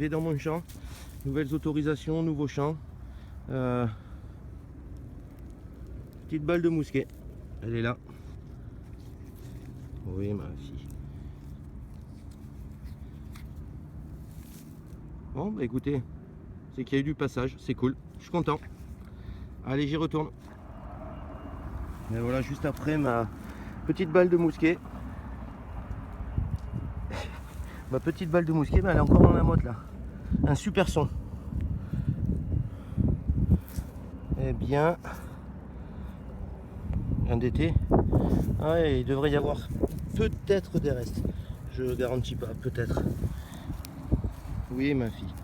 arrivé dans mon champ. Nouvelles autorisations, nouveau champ. Petite balle de mousquet. Elle est là. Oui, ma fille. Bon, bah écoutez, c'est qu'il y a eu du passage. C'est cool. Je suis content. Allez, j'y retourne. Et voilà, juste après ma petite balle de mousquet. Ma petite balle de mousquet, mais elle est encore dans la motte là. Un super son. Eh bien, un d'été. Ouais, il devrait y avoir peut-être des restes. Je garantis pas, peut-être. Oui, ma fille.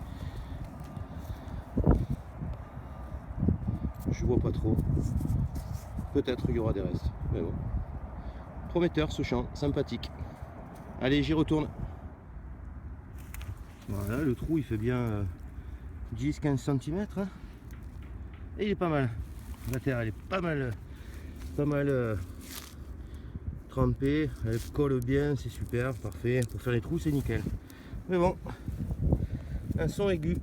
Je vois pas trop. Peut-être il y aura des restes. Mais bon. Prometteur ce champ, sympathique. Allez, j'y retourne. Voilà, le trou il fait bien 10-15 cm. Hein. Et il est pas mal. La terre elle est pas mal trempée. Elle colle bien, c'est super, parfait. Pour faire les trous, c'est nickel. Mais bon, un son aigu.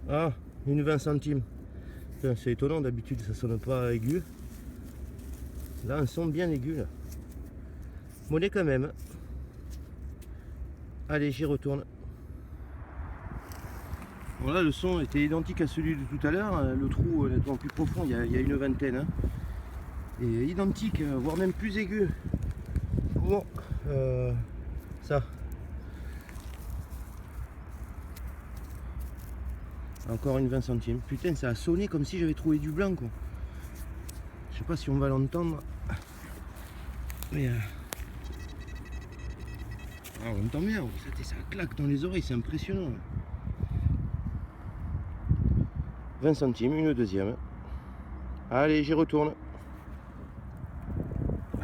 Ah, une 20 centimes. C'est étonnant, d'habitude ça sonne pas aigu. Là, un son bien aigu. Là. Monnaie quand même. Allez, j'y retourne. Voilà, le son était identique à celui de tout à l'heure. Le trou nettement plus profond, il y a une vingtaine. Hein. Et identique, voire même plus aigu. Bon, ça. Encore une 20 centimes. Putain, ça a sonné comme si j'avais trouvé du blanc, quoi. Je sais pas si on va l'entendre. Mais on entend bien. Ça claque dans les oreilles, c'est impressionnant. 20 centimes, une deuxième. Allez, j'y retourne.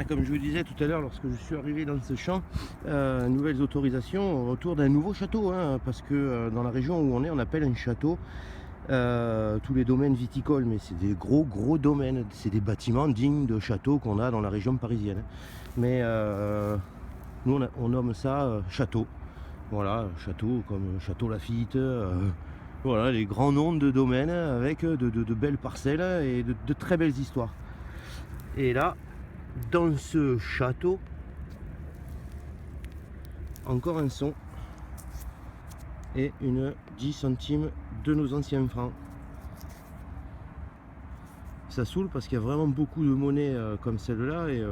Comme je vous disais tout à l'heure, lorsque je suis arrivé dans ce champ, nouvelles autorisations autour d'un nouveau château, hein, parce que dans la région où on appelle un château tous les domaines viticoles, mais c'est des gros domaines, c'est des bâtiments dignes de châteaux qu'on a dans la région parisienne. Mais nous on nomme ça château. Voilà, château comme Château Lafite, voilà, les grands noms de domaines avec de belles parcelles et de très belles histoires. Et là, dans ce château, encore un son et une 10 centimes de nos anciens francs. Ça saoule parce qu'il y a vraiment beaucoup de monnaie comme celle-là et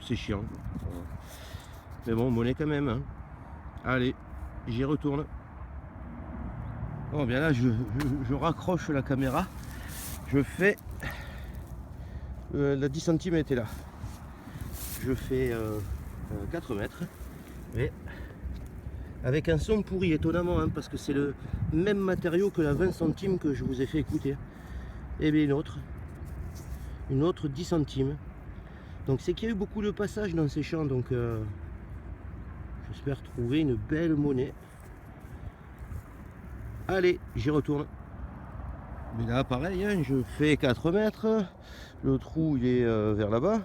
c'est chiant. Mais bon, monnaie quand même. Hein. Allez, j'y retourne. Bon, bien là, je raccroche la caméra. Je fais... la 10 centimes était là. Je fais 4 mètres. Mais avec un son pourri, étonnamment, hein, parce que c'est le même matériau que la 20 centimes que je vous ai fait écouter. Et bien une autre 10 centimes. Donc c'est qu'il y a eu beaucoup de passages dans ces champs, donc j'espère trouver une belle monnaie. Allez, j'y retourne. Mais là pareil, hein, je fais 4 mètres. Le trou il est vers là-bas.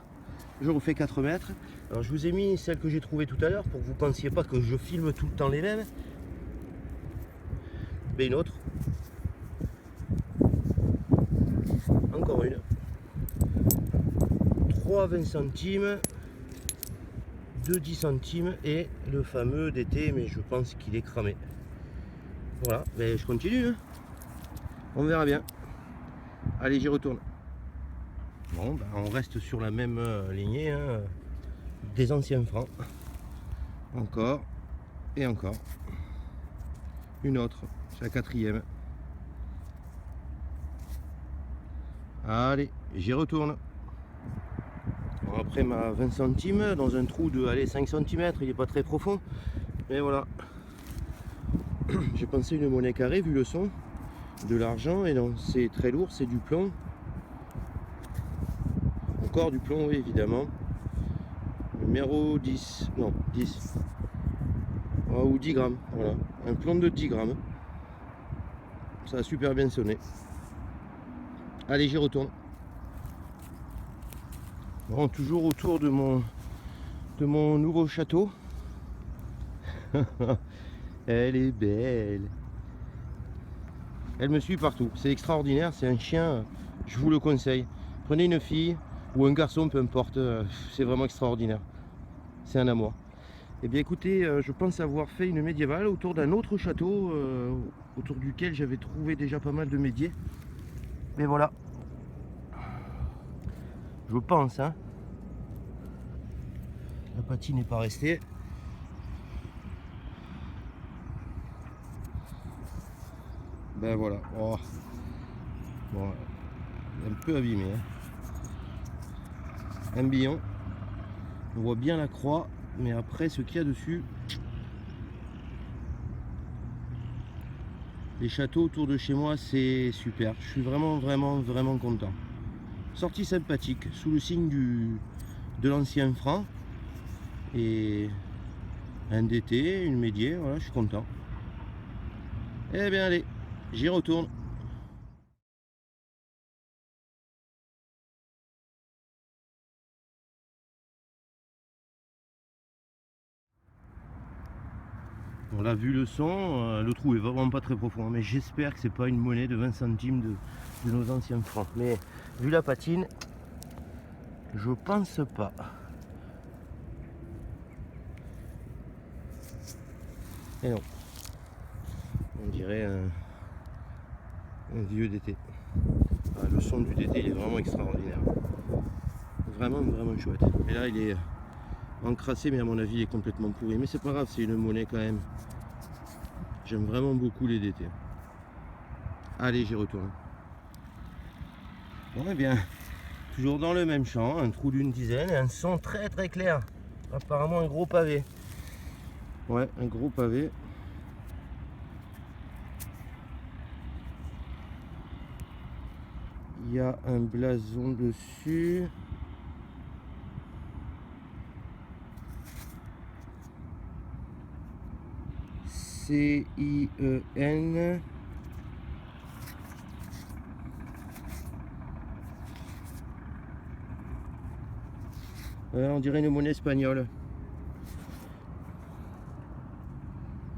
Je refais 4 mètres. Alors je vous ai mis celle que j'ai trouvée tout à l'heure pour que vous ne pensiez pas que je filme tout le temps les mêmes. Mais une autre. Encore une. 3 20 centimes. 2 10 centimes et le fameux d'été, mais je pense qu'il est cramé. Voilà, mais je continue. Hein. On verra bien. Allez, j'y retourne. Bon, ben, on reste sur la même lignée hein, des anciens francs. Encore et encore. Une autre, c'est la quatrième. Allez, j'y retourne. Bon, après ma 20 centimes, dans un trou de allez, 5 cm, il n'est pas très profond. Mais voilà. J'ai pensé une monnaie carrée vu le son. De l'argent, et non, c'est très lourd, c'est du plomb. Encore du plomb, oui, évidemment. Numéro 10, non, 10. Oh, ou 10 grammes, voilà. Un plomb de 10 grammes. Ça a super bien sonné. Allez, j'y retourne. Bon, toujours autour de mon nouveau château. Elle est belle. Elle me suit partout. C'est extraordinaire. C'est un chien. Je vous le conseille. Prenez une fille ou un garçon, peu importe. C'est vraiment extraordinaire. C'est un amour. Eh bien écoutez, je pense avoir fait une médiévale autour d'un autre château autour duquel j'avais trouvé déjà pas mal de médiés. Mais voilà. Je pense, hein. La patine n'est pas restée. Ben voilà. Oh. Bon, un peu abîmé. Hein. Un billon. On voit bien la croix, mais après ce qu'il y a dessus. Les châteaux autour de chez moi, c'est super. Je suis vraiment content. Sortie sympathique, sous le signe de l'ancien franc. Et un DT, une médiée, voilà, je suis content. Eh bien allez, j'y retourne. On l'a vu le son, le trou est vraiment pas très profond, mais j'espère que c'est pas une monnaie de 20 centimes de nos anciens francs. Mais vu la patine, je pense pas. Et non, on dirait un vieux DT. Ah, le son du DT il est vraiment extraordinaire. Vraiment chouette. Et là il est encrassé, mais à mon avis il est complètement pourri. Mais c'est pas grave, c'est une monnaie quand même. J'aime vraiment beaucoup les DT. Allez, j'y retourne. Bon, eh bien, toujours dans le même champ, un trou d'une dizaine et un son très clair. Apparemment un gros pavé. Ouais, un gros pavé. Il y a un blason dessus. CIEN. On dirait une monnaie espagnole.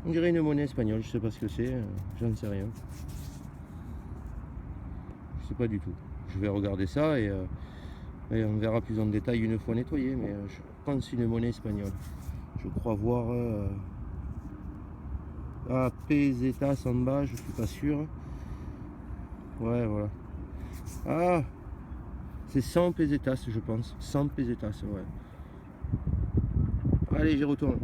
On dirait une monnaie espagnole, je sais pas ce que c'est, j'en sais rien. Je sais pas du tout. Je vais regarder ça et on verra plus en détail une fois nettoyé, mais je pense une monnaie espagnole. Je crois voir pesetas en bas, je suis pas sûr. Ouais, voilà. Ah, c'est 100 pesetas, je pense. 100 pesetas, ouais. Allez, j'y retourne.